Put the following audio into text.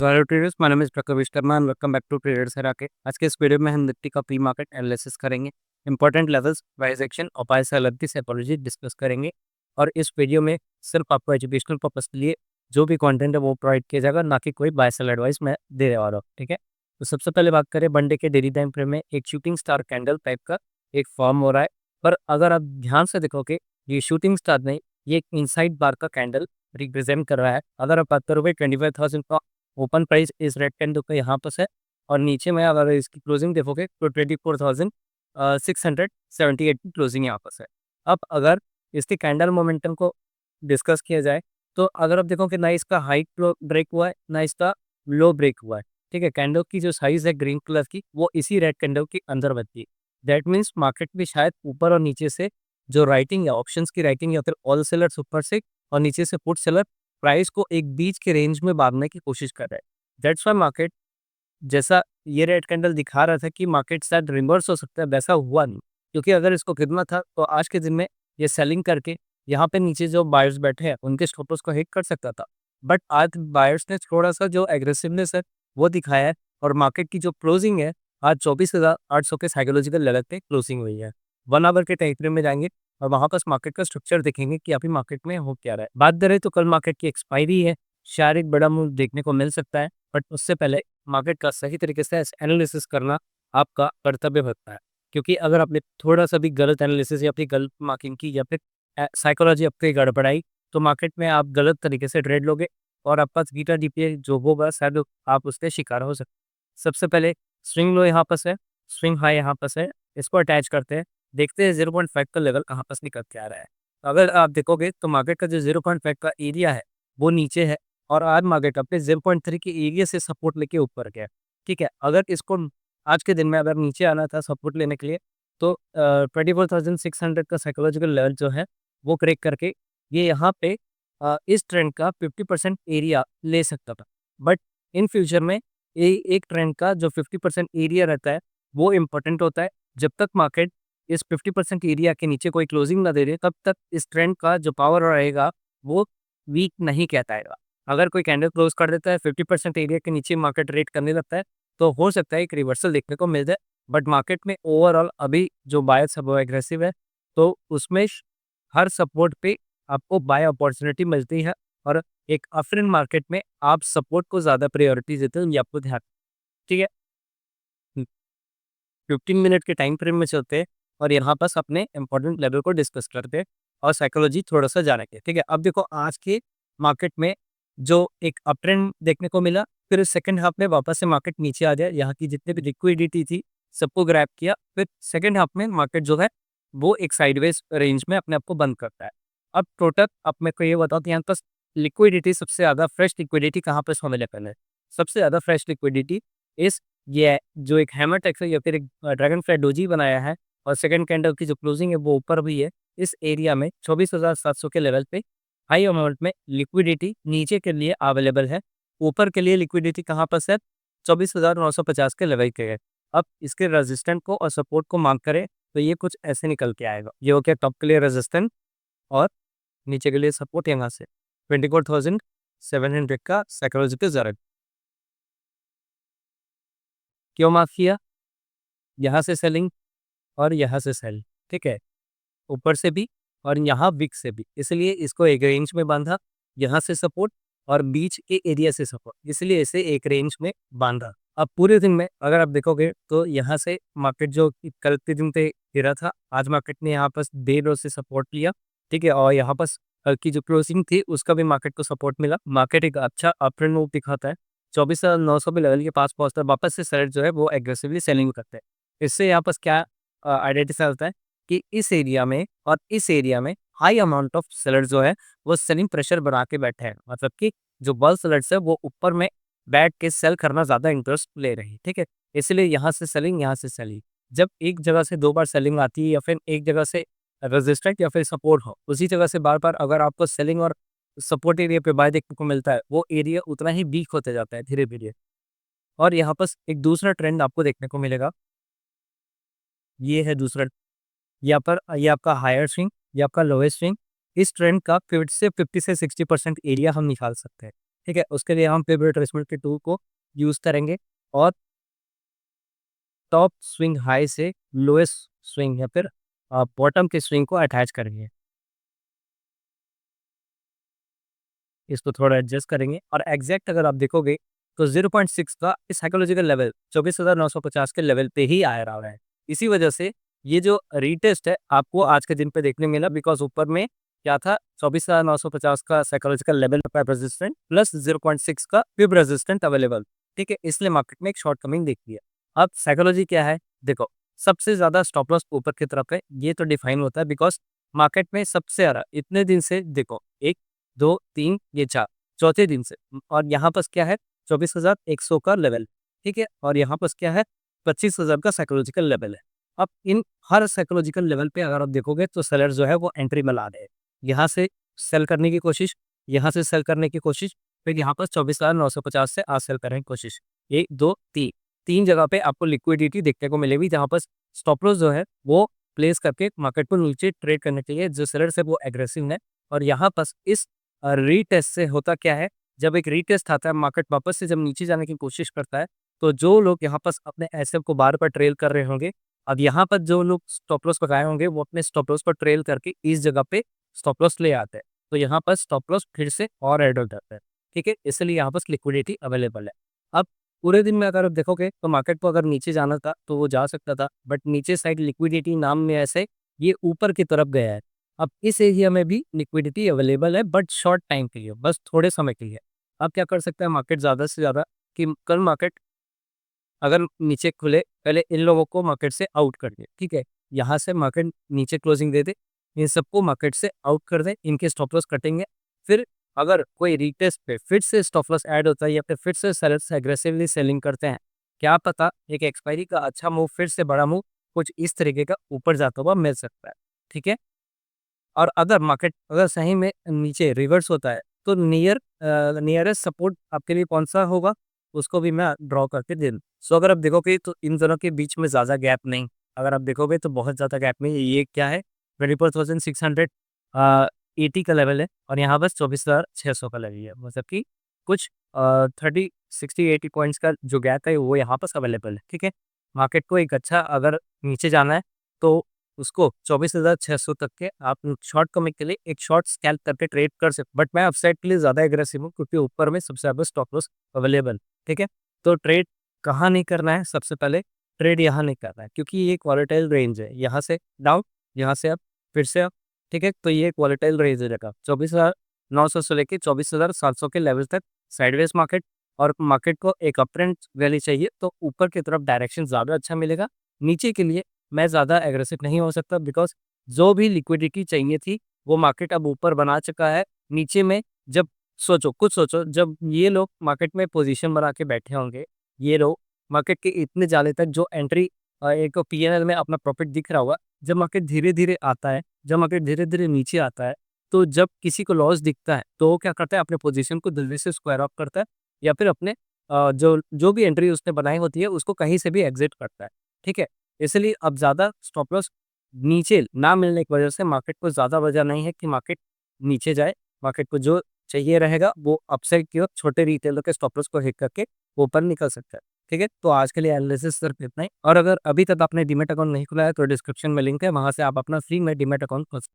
Hello traders, my name is Prakhar Vishwakarma and welcome back to traders हराके। आज के इस वीडियो में हम निफ्टी का प्री मार्केट एनालिसिस करेंगे। इंपॉर्टेंट लेवल्स, प्राइस एक्शन और बाय सेलर की साइकोलॉजी डिस्कस करेंगे। और इस वीडियो में सिर्फ आपको एजुकेशनल पर्पस के लिए जो भी कंटेंट है वो प्रोवाइड किया जाएगा, ना कि कोई बाय सेल एडवाइस मैं दे रहा हूँ। ठीक है, तो सबसे पहले बात करें वन डे के डेली टाइम फ्रेम में एक शूटिंग स्टार कैंडल टाइप का एक फॉर्म हो रहा है। पर अगर आप ध्यान से देखोगे, ये शूटिंग स्टार नहीं, ये एक इनसाइड बार का कैंडल रिप्रेजेंट कर रहा है। अगर आप बात करोगे 25,000 का ओपन प्राइस इस रेड कैंडल का यहाँ पर है, और नीचे में अगर इसकी क्लोजिंग देखोगे तो 24,678 की क्लोजिंग यहाँ पर है। अब अगर इसके कैंडल मोमेंटम को डिस्कस किया जाए, तो अगर आप देखो कि ना इसका हाई ब्रेक हुआ है ना इसका लो ब्रेक हुआ है। ठीक है, कैंडल की जो साइज है ग्रीन कलर की वो इसी रेड कैंडल के अंदर बनती है। दैट मीन्स मार्केट में शायद ऊपर और नीचे से जो राइटिंग है, ऑप्शंस की राइटिंग, या फिर ऑल सेलर्स ऊपर से और नीचे से पुट सेलर प्राइस को एक बीच के रेंज में बांधने की कोशिश कर रहा है। दैट्स व्हाई मार्केट, जैसा ये रेड कैंडल दिखा रहा था कि मार्केट शायद रिवर्स हो सकता है, वैसा हुआ नहीं। क्योंकि अगर इसको गिरना था तो आज के दिन में ये सेलिंग करके यहाँ पे नीचे जो बायर्स बैठे हैं उनके स्टॉप लॉस को हिट कर सकता था। बट आज बायर्स ने थोड़ा सा जो एग्रेसिवनेस है वो दिखाया है, और मार्केट की जो क्लोजिंग है आज 24,800 के साइकोलॉजिकल लेवल पे क्लोजिंग हुई है। 1 आवर के टाइम फ्रेम में जाएंगे और वहां पर मार्केट का स्ट्रक्चर देखेंगे कि अभी मार्केट में हो क्या रहा है। बात करें तो कल मार्केट की एक्सपायरी है, शायद एक बड़ा मूव देखने को मिल सकता है। बट उससे पहले मार्केट का सही तरीके से एनालिसिस करना आपका कर्तव्य बनता है। क्योंकि अगर आपने थोड़ा सा भी गलत एनालिसिस या अपनी गलत मार्किंग की या फिर साइकोलॉजी आपकी गड़बड़ाई, तो मार्केट में आप गलत तरीके से ट्रेड लोगे और आपका गीटा डीपीए जो होगा शायद आप उसके शिकार हो सकते। सबसे पहले स्विंग लो यहाँ पर है, स्विंग हाई यहाँ पर है, इसको अटैच करते हैं, देखते हैं 0.5 का लेवल कहाँ पर निकल के आ रहा है। अगर आप देखोगे तो मार्केट का जो 0.5 का एरिया है वो नीचे है, और आज मार्केट अपने 0.3 के एरिया से सपोर्ट लेके ऊपर गया। ठीक है, अगर इसको आज के दिन में अगर नीचे आना था सपोर्ट लेने के लिए, तो 24,600 का साइकोलॉजिकल लेवल जो है वो क्रैक करके ये यहाँ पे इस ट्रेंड का 50% एरिया ले सकता था। बट इन फ्यूचर में ये एक ट्रेंड का जो 50% एरिया रहता है वो इम्पोर्टेंट होता है। जब तक मार्केट इस 50% एरिया के नीचे कोई क्लोजिंग ना दे रहे, तब तक इस ट्रेंड का जो पावर रहेगा वो वीक नहीं कहलाएगा। अगर कोई कैंडल क्लोज कर देता है 50% एरिया के नीचे, मार्केट ट्रेड करने लगता है, तो हो सकता है एक रिवर्सल देखने को मिल जाए। बट मार्केट में ओवरऑल अभी जो बायर्स है वो एग्रेसिव है, तो उसमें हर सपोर्ट पे आपको बाय अपॉर्चुनिटी मिलती है। और एक अफ्रीन मार्केट में आप सपोर्ट को ज़्यादा प्रायोरिटी देते हो, ये आपको ध्यान। ठीक है, 15 मिनट के टाइम फ्रेम में चलते हैं और यहाँ पास अपने इंपॉर्टेंट लेवल को डिस्कस करते हैं और साइकोलॉजी थोड़ा सा जानेंगे। ठीक है, अब देखो आज के मार्केट में जो एक अप ट्रेंड देखने को मिला, फिर सेकंड हाफ में वापस से मार्केट नीचे आ जाए, यहाँ की जितनी भी लिक्विडिटी थी सबको ग्रैब किया, फिर सेकंड हाफ में मार्केट जो है वो एक साइडवेज रेंज में अपने आप को बंद करता है। अब टोटल अब मेरे को ये बताओ कि यहाँ पास लिक्विडिटी सबसे ज़्यादा फ्रेश लिक्विडिटी कहाँ पर अवेलेबल है। सबसे ज़्यादा फ्रेश लिक्विडिटी इस ये जो एक हैमर टेक्स है या फिर एक ड्रैगन फ्लाई डोजी बनाया है, और सेकंड कैंडल की जो क्लोजिंग है वो ऊपर भी है, इस एरिया में 24,700 के लेवल पे हाई अमाउंट में लिक्विडिटी नीचे के लिए अवेलेबल है। ऊपर के लिए लिक्विडिटी कहाँ पर है, 24,950 के लेवल के है। अब इसके रेजिस्टेंट को और सपोर्ट को मार्क करें तो ये कुछ ऐसे निकल के आएगा। ये हो गया टॉप के लिए रेजिस्टेंट और नीचे के लिए सपोर्ट यहाँ से 24,700 का साइकोलॉजिकल जरूरत। क्यों मार्क किया, यहाँ से सेलिंग और यहाँ से सेल। ठीक है, ऊपर से भी और यहाँ विक से भी, इसलिए इसको एक रेंज में बांधा, यहाँ से सपोर्ट और बीच के एरिया से सपोर्ट, इसलिए इसे एक रेंज में बांधा। अब पूरे दिन में अगर आप देखोगे तो यहाँ से मार्केट जो कि कल के दिन पे गिरा था, आज मार्केट ने यहाँ पर देर रोज से सपोर्ट लिया। ठीक है, और यहाँ पर कल की जो क्लोजिंग थी उसका भी मार्केट को सपोर्ट मिला। मार्केट एक अच्छा अप ट्रेंड मूव दिखाता है, 24,900 पे लेवल के पास पहुंचता है, वापस से सेलर जो है वो एग्रेसिवली सेलिंग करते हैं। इससे यहाँ पर क्या आइडेंटिफाई होता है कि इस एरिया में और इस एरिया में हाई अमाउंट ऑफ सेलर जो है वो सेलिंग प्रेशर बना के बैठे हैं। मतलब कि जो बल्क सेलर्स है वो ऊपर में बैठ के सेल करना ज़्यादा इंटरेस्ट ले रहे हैं। ठीक है, इसलिए यहाँ से सेलिंग, यहाँ से सेलिंग। जब एक जगह से 2 बार सेलिंग आती है या फिर एक जगह से रेजिस्टेंट या फिर सपोर्ट हो, उसी जगह से बार-बार अगर आपको सेलिंग और सपोर्ट एरिया पे बाय देखने को मिलता है, वो एरिया उतना ही वीक होते जाता है धीरे-धीरे। और यहाँ पर एक दूसरा ट्रेंड आपको देखने को मिलेगा, ये है दूसरा। यहाँ पर ये आपका हायर स्विंग, ये आपका लोएस्ट स्विंग। इस ट्रेंड का 50 से 60% एरिया हम निकाल सकते हैं। ठीक है, उसके लिए हम पिवट रिट्रेसमेंट के टूल को यूज़ करेंगे और टॉप स्विंग हाई से लोएस्ट स्विंग या फिर बॉटम के स्विंग को अटैच करेंगे। इसको थोड़ा एडजस्ट करेंगे और एग्जैक्ट अगर आप देखोगे तो 0.6 का इस साइकोलॉजिकल लेवल 24,950 के लेवल पे ही आ रहा है। इसी वजह से ये जो रीटेस्ट है आपको आज के दिन पे देखने मिला, बिकॉज ऊपर में क्या था, 24,950 का साइकोलॉजिकल लेवल रेजिस्टेंट प्लस 0.6 का फिब रेजिस्टेंट अवेलेबल। ठीक है, इसलिए मार्केट में एक शॉर्ट कमिंग देखी है। अब साइकोलॉजी क्या है, देखो सबसे ज्यादा स्टॉप लॉस ऊपर की तरफ है, ये तो डिफाइन होता है बिकॉज मार्केट में सबसे ज्यादा इतने दिन से देखो 1 2 3 ये 4 चौथे दिन से, और यहाँ पर क्या है 24,100 का लेवल। ठीक है, और यहाँ पर क्या है 25,000 का साइकोलॉजिकल लेवल है। अब इन हर साइकोलॉजिकल लेवल पे अगर आप देखोगे तो सेलर जो है वो एंट्री में ला रहे हैं। यहाँ से सेल करने की कोशिश, यहाँ से सेल करने की कोशिश, फिर यहाँ पर 24,950 से आज सेल करने की कोशिश। 1 2 3 तीन जगह पे आपको लिक्विडिटी देखने को मिलेगी, जहाँ पर स्टॉप लॉस जो है वो प्लेस करके मार्केट को नीचे ट्रेड करने के लिए जो सेलर्स है वो एग्रेसिव है। और यहाँ पर इस रीटेस्ट से होता क्या है, जब एक रीटेस्ट आता है मार्केट वापस से जब नीचे जाने की कोशिश करता है, तो जो लोग यहाँ पर अपने एसएफ को बार बार ट्रेल कर रहे होंगे, अब यहाँ पर जो लोग स्टॉप लॉस लगाए होंगे वो अपने स्टॉप लॉस पर ट्रेल करके इस जगह पे स्टॉप लॉस ले आते हैं, तो यहाँ पर स्टॉप लॉस फिर से और ऐड हो जाता है। ठीक है, इसलिए यहाँ पर लिक्विडिटी अवेलेबल है। अब पूरे दिन में अगर आप देखोगे तो मार्केट को अगर नीचे जाना था तो वो जा सकता था, बट नीचे साइड लिक्विडिटी नाम में ऐसे ये ऊपर की तरफ गया है। अब इस एरिया में भी लिक्विडिटी अवेलेबल है, बट शॉर्ट टाइम के लिए, बस थोड़े समय के लिए। अब क्या कर सकता है मार्केट ज़्यादा से ज़्यादा कि कल मार्केट अगर नीचे खुले, पहले इन लोगों को मार्केट से आउट कर दे। ठीक है, यहाँ से मार्केट नीचे क्लोजिंग दे दे, इन सबको मार्केट से आउट कर दे, इनके स्टॉप लॉस कटेंगे। फिर अगर कोई रीटेस्ट पे फिर से स्टॉप लॉस ऐड होता है या फिर फिर से सेलर्स एग्रेसिवली सेलिंग करते हैं, क्या पता एक एक्सपायरी का अच्छा मूव, फिर से बड़ा मूव कुछ इस तरीके का ऊपर जाता हुआ मिल सकता है। ठीक है, और अगर मार्केट अगर सही में नीचे रिवर्स होता है तो नियरेस्ट सपोर्ट आपके लिए कौन सा होगा, उसको भी मैं ड्रॉ करके दे दूँ। सो अगर आप देखोगे तो इन दोनों के बीच में ज़्यादा गैप नहीं, अगर आप देखोगे तो बहुत ज़्यादा गैप नहीं। ये क्या है 24,680 का लेवल है और यहाँ बस 24,600 का लेवल है, मतलब कि कुछ 30 60 80 पॉइंट्स का जो गैप है वो यहाँ पर अवेलेबल है। ठीक है, मार्केट को एक अच्छा अगर नीचे जाना है तो उसको 24,600 तक के आप शॉर्ट कमिंग के लिए एक शॉर्ट स्कैल्प करके ट्रेड कर सकते, बट मैं अपसाइड के लिए ज़्यादा एग्रेसिव हूँ क्योंकि ऊपर में सबसे ज़्यादा स्टॉप लॉस अवेलेबल। ठीक है, तो ट्रेड कहाँ नहीं करना है, सबसे पहले ट्रेड यहाँ नहीं करना है क्योंकि ये एक वॉलेटाइल रेंज है, यहाँ से डाउन, यहाँ से अप, फिर से अप। ठीक है, तो ये एक वॉलेटाइल रेंज है जगह 24,900 से लेके 24,700 के लेवल तक साइडवेज मार्केट, और मार्केट को एक अप ट्रेंड रैली चाहिए तो ऊपर की तरफ डायरेक्शन ज़्यादा अच्छा मिलेगा। नीचे के लिए मैं ज़्यादा एग्रेसिव नहीं हो सकता बिकॉज़ जो भी लिक्विडिटी चाहिए थी, वो मार्केट अब ऊपर बना चुका है। नीचे में जब सोचो, खुद सोचो, जब ये लोग मार्केट में पोज़ीशन बना के बैठे होंगे, ये लोग मार्केट के इतने जाने तक जो एंट्री एक पीएनएल में अपना प्रॉफ़िट दिख रहा होगा, जब मार्केट धीरे-धीरे आता है, जब मार्केट धीरे-धीरे नीचे आता है, तो जब किसी को लॉस दिखता है, तो वो क्या करता है अपने पोज़ीशन को जल्दी से स्क्वायर ऑफ करता है या फिर अपने जो जो भी एंट्री उसने बनाई होती है, उसको कहीं से भी एग्ज़िट करता है। ठीक है? इसलिए अब ज़्यादा स्टॉप लॉस नीचे ना मिलने की वजह से मार्केट को ज़्यादा वजह नहीं है कि मार्केट नीचे जाए। मार्केट को जो चाहिए रहेगा वो अपसाइड की ओर छोटे रिटेलर के स्टॉप लॉस को हिट करके ऊपर निकल सकता है। ठीक है? तो आज के लिए एनालिसिस सिर्फ इतना ही, और अगर अभी तक आपने डीमैट अकाउंट नहीं खुलाया तो डिस्क्रिप्शन में लिंक है, वहाँ से आप अपना फ्री में डीमैट अकाउंट खोल सकते हैं।